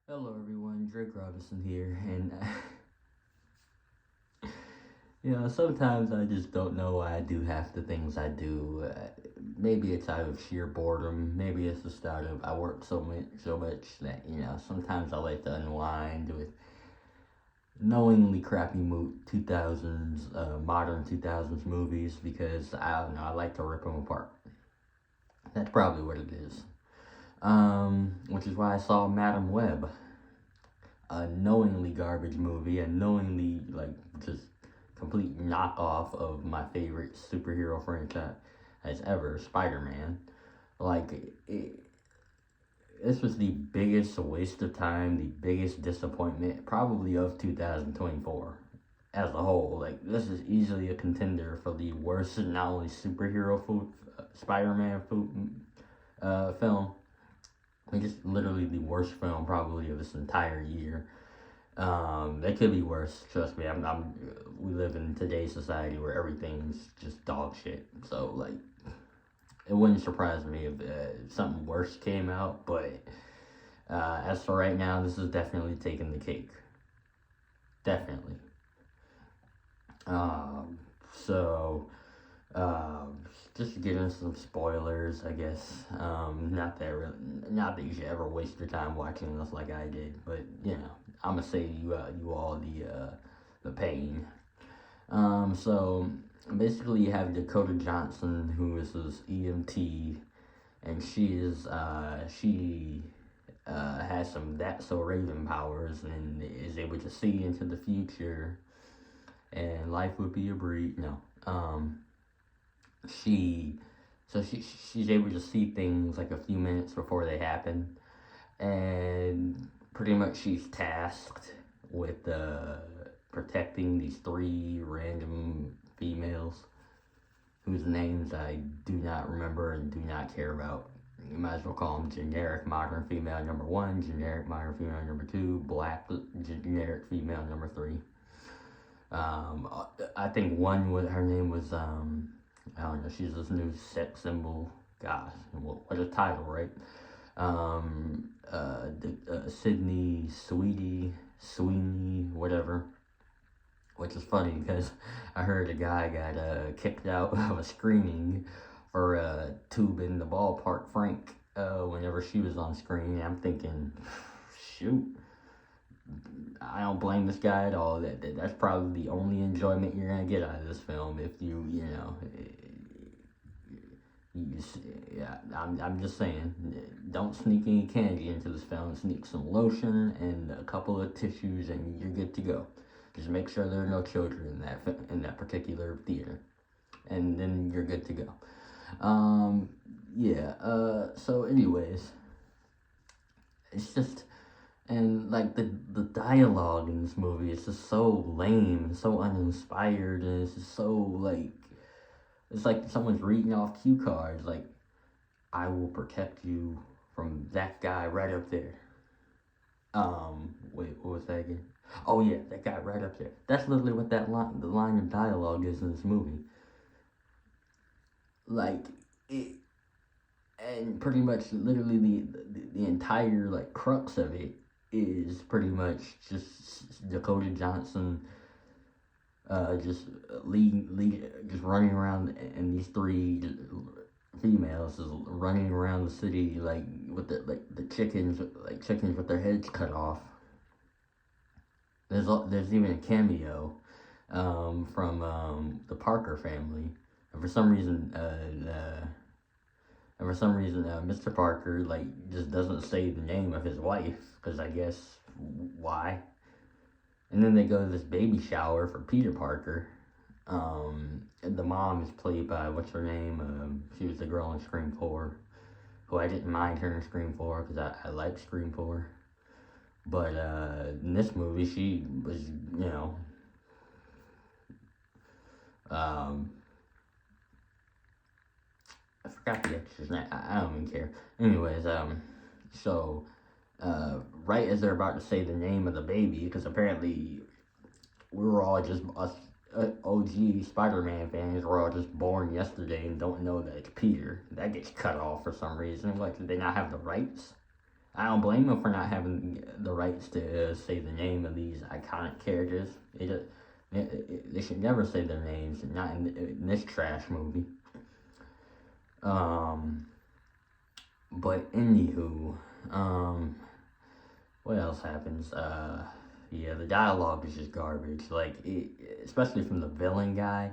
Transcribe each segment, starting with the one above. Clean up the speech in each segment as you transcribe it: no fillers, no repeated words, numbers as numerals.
Hello everyone, Drake Robinson here, and sometimes I just don't know why I do half the things I do. Maybe it's out of sheer boredom. Maybe it's just out of I work so much that sometimes I like to unwind with knowingly crappy 2000s, modern 2000s movies because I don't know, I like to rip them apart. That's probably what it is. Which is why I saw Madam Webb, a knowingly garbage movie, a knowingly like just complete knockoff of my favorite superhero franchise as ever, Spider-Man. Like this was the biggest waste of time, the biggest disappointment probably of 2024 as a whole. Like this is easily a contender for the worst not only superhero Spider-Man film. Like it's literally the worst film probably of this entire year. They could be worse. Trust me. We live in today's society where everything's just dog shit. So like, it wouldn't surprise me if something worse came out. But as for right now, this is definitely taking the cake. Definitely. Um, so um, just to get into some spoilers, I guess. Not that you should ever waste your time watching this like I did, but I'm gonna save you all the pain. So basically, you have Dakota Johnson, who is this EMT, and she has some that so Raven powers and is able to see into the future, and life would be a breeze. No, she she's able to see things like a few minutes before they happen, and pretty much she's tasked with protecting these three random females whose names I do not remember and do not care about. You might as well call them generic modern female number one, generic modern female number two, black generic female number three. I think one was her name was I don't know. She's this new sex symbol. Gosh, what a title, right? Sydney Sweeney, whatever. Which is funny because I heard a guy got kicked out of a screening for tubing the ballpark Frank whenever she was on screen. I'm thinking, shoot, I don't blame this guy at all. That's probably the only enjoyment you're gonna get out of this film if yeah. I'm just saying, don't sneak any candy into this film. Sneak some lotion and a couple of tissues, and you're good to go. Just make sure there are no children in that particular theater, and then you're good to go. Yeah. So, anyways, it's just. And like the dialogue in this movie is just so lame, so uninspired, and it's just so like it's like someone's reading off cue cards. Like, I will protect you from that guy right up there. Wait, what was that again? Oh yeah, that guy right up there. That's literally what the line of dialogue is in this movie. Like it, and pretty much literally the entire like crux of it is pretty much just Dakota Johnson just just running around, and these three females is running around the city like with the chickens with their heads cut off. There's even a cameo from the Parker family, and for some reason Mr. Parker like just doesn't say the name of his wife because I guess why. And then they go to this baby shower for Peter Parker. And the mom is played by what's her name? She was the girl in Scream 4, who I didn't mind her in Scream 4 because I like Scream 4. But in this movie, she was um, I forgot the actress name. I don't even care. Anyways, so right as they're about to say the name of the baby, because apparently we were all just us OG Spider-Man fans. We're all just born yesterday and don't know that it's Peter. That gets cut off for some reason. Like, did they not have the rights? I don't blame them for not having the rights to say the name of these iconic characters. They should never say their names, not in this trash movie. But anywho, what else happens? Yeah, the dialogue is just garbage. Like, especially from the villain guy,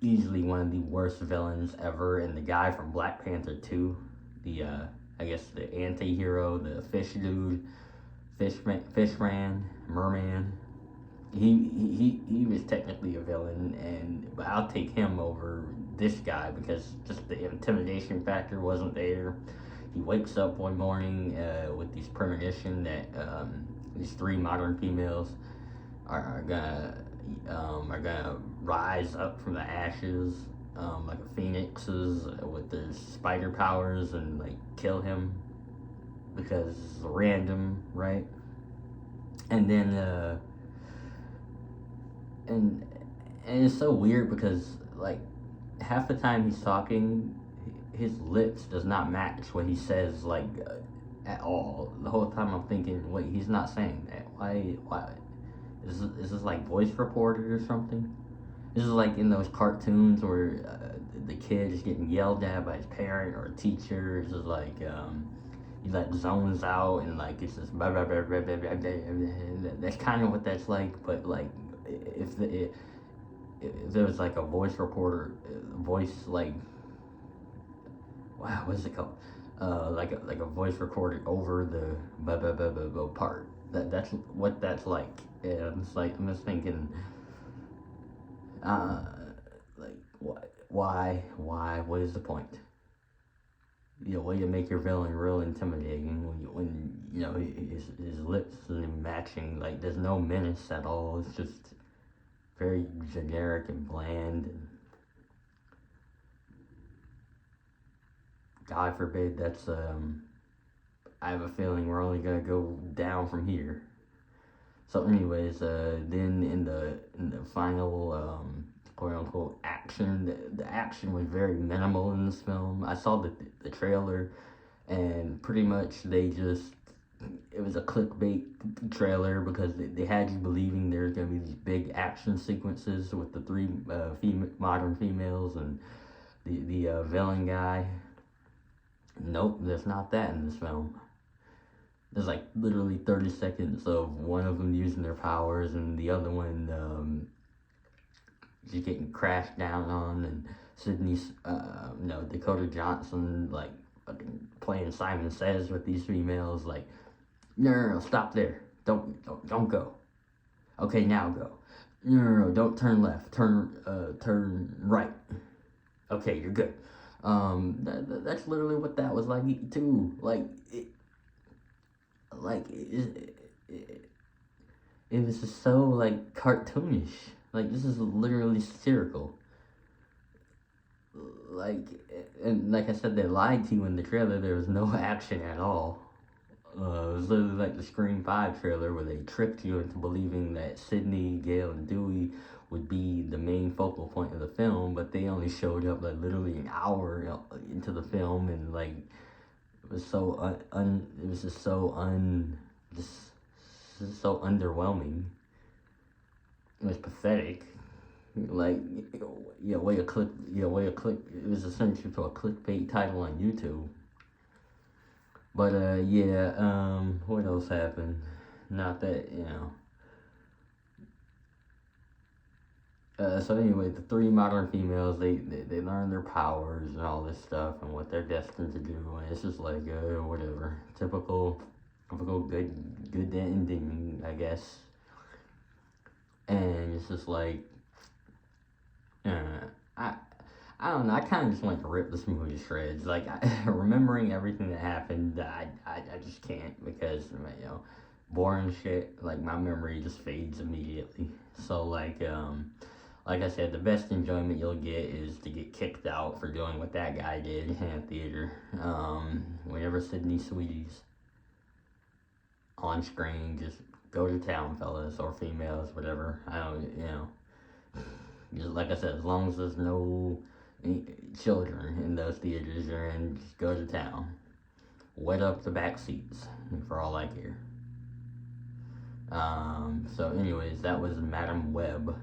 easily one of the worst villains ever. And the guy from Black Panther 2, the I guess the anti-hero, the fish dude, merman. He was technically a villain, but I'll take him over this guy because just the intimidation factor wasn't there. He wakes up one morning with this premonition that these three modern females are gonna rise up from the ashes like phoenixes with their spider powers and like kill him because it's random, right? And then and it's so weird because like half the time he's talking, his lips does not match what he says like at all. The whole time I'm thinking, wait, he's not saying that. Why? Is this like voice reported or something? This is like in those cartoons where the kid is getting yelled at by his parent or a teacher. It's just like he like zones out and like it's just blah, blah, blah, blah, blah, blah, blah. That's kind of what that's like. But like if there was like a voice reporter, like wow, what's it called? Like a voice recorded over the blah blah blah blah blah part. That's what that's like. Yeah, it's like I'm just thinking, like why? What is the point? Way to make your villain real intimidating when his lips isn't matching. Like there's no menace at all. It's just very generic and bland. And God forbid that's I have a feeling we're only gonna go down from here. So anyways, then in the final quote unquote action, the action was very minimal in this film. I saw the trailer, and pretty much it was a clickbait trailer because they had you believing there's gonna be these big action sequences with the three modern females and the villain guy. Nope, there's not that in this film. There's like literally 30 seconds of one of them using their powers and the other one just getting crashed down on, and Sydney's, Dakota Johnson like fucking playing Simon Says with these females. Like, no, stop there. Don't go. Okay, now go. No, don't turn left. Turn right. Okay, you're good. That's literally what that was like too. It was just so like cartoonish. Like this is literally satirical. And like I said, they lied to you in the trailer. There was no action at all. It was literally like the Scream 5 trailer where they tricked you into believing that Sydney, Gale, and Dewey would be the main focal point of the film, but they only showed up like literally an hour into the film, and like it was so just so underwhelming. It was pathetic. Like, way to click. It was essentially for a clickbait title on YouTube. But what else happened? Not that So anyway, the three modern females, they learn their powers and all this stuff and what they're destined to do, and it's just like whatever, typical good ending, I guess. And it's just like I don't know. I kind of just want to rip this movie to shreds. Like remembering everything that happened, I just can't because boring shit. Like my memory just fades immediately. So like I said, the best enjoyment you'll get is to get kicked out for doing what that guy did in a theater. Whenever Sydney Sweetie's on screen, just go to town, fellas or females, whatever. I don't, just like I said, as long as there's no children in those theaters you're in, just go to town. Wet up the back seats, for all I care. So anyways, that was Madam Web.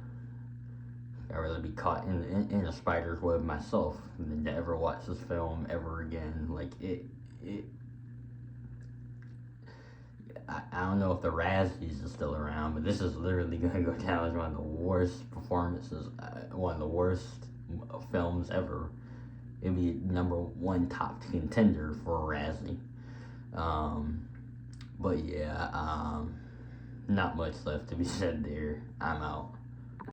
I'd rather be caught in a spider's web myself than to ever watch this film ever again. Like it I don't know if the Razzies is still around, but this is literally gonna go down as one of the worst performances, one of the worst films ever. It'd be number one top contender for a Razzie. But yeah, not much left to be said there. I'm out.